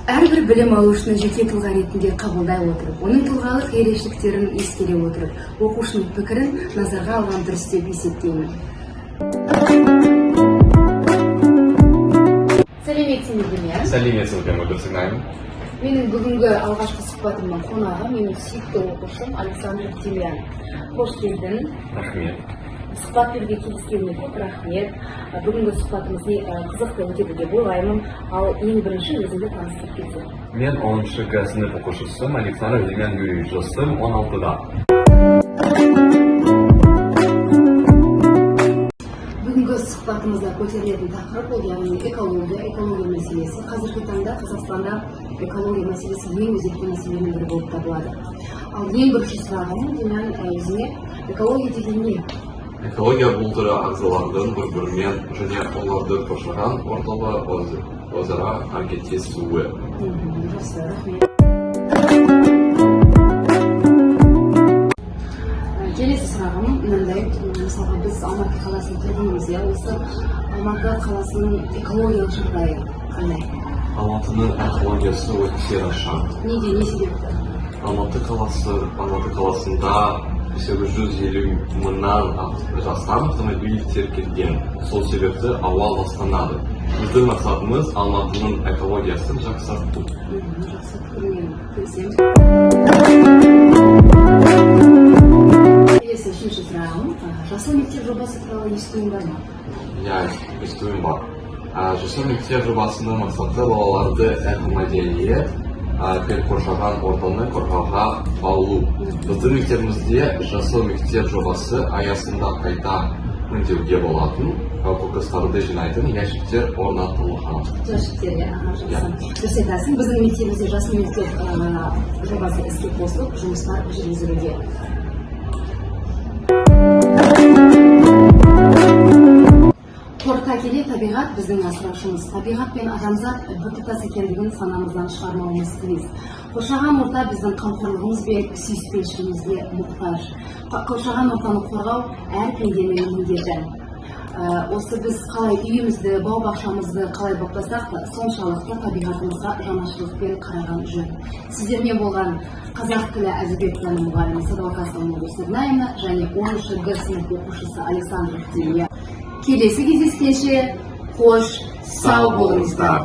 әрбір білім алушыны жеке тұлға ретінде қабылдай отырып, оның тұлғалық ерекшеліктерін ескере отырып, оқушының пікірін назарға алған дұрыс деп есептеймін. Сәлеметсіңіздер ме? Сәлеметсіздер ме, дұрыс айтайын? Менің бүгінгі алғашқы сұхбатымның қонағы менің сүйікті оқушым Александр Демьян. Қош келдің. Рахмет. Сұхбат беруге келіскеніңе көп рахмет. Бүгінгі сұхбатымыз қызықты өтеді деп ойлаймын. Ал ең бірінші өзіңді таныстырып кетсең. Мен 10-шы сынып оқушысым, Александр Демьян Юрьевич, жасым 16-да. Бүгінгі сұхбатымызда көтерілетін тақырып ол яғни экология мәселесі. Қазіргі таңда Қазақстанда экология мәселесі ең өзекті мәселенің бірі болып табылады. Ал ең бірінші сұрағым Демьян өзіңе экология деген не? Экология бұл түрі ағзалардың бір-бірімен және оларды қоршаған ортаға өзара әрекеттесуі. Жақсы, рахмет. Келесі сұрағым мынандай, мысалға біз Алматы қаласының тұрғынымыз, осы Алматы қаласының экологиялық жағдайы қандай? Алматының экологиясы өте нашар. Неге, не себепті? Алматы қаласында 850 мыңнан астам автомобиль тіркелген. Сол себепті ауа ластанады. Біздің мақсатымыз Алматының экологиясын жақсарту. Келесі үшінші сұрағым, жасыл мектеп жобасы туралы естуің бар ма? Иә, естуім бар. Жасыл мектеп жобасының мақсаты балаларды экомәдениет пен қоршаған ортаны қорғауға баулу. Біздің мектебімізде жасыл мектеп жобасы аясында қайта өңдеуге болатын қоқыстарды жинайтын ящиктер орнатылған. Ящиктер, дұрыс айтасың. Біздің мектебімізде жасыл мектеп жобасы іске қосылып, жұмыстар жүргізілуде. Қорыта келе, табиғат біздің асыраушымыз. Табиғат пен адамзат біртұтас екендігін санамыздан шығармауымыз тиіс. Қоршаған орта біздің қамқорлығымыз бен сүйіспеншілігімізге мұқтаж. Қоршаған ортаны қорғау әр пенденің міндеті. Осы біз қалай үйімізді, бау-бақшамызды қалай баптасақ та, соншалықты табиғатымызға жанашырлықпен қараған жөн. Сіздермен болған қазақ тілі әдебиет пәні мұғалімі Садуақасова Нұрсырнаевна және 10-шы сынып оқушысы Александр Демьян. Келесі кездескенше қош, сау болыңыздар.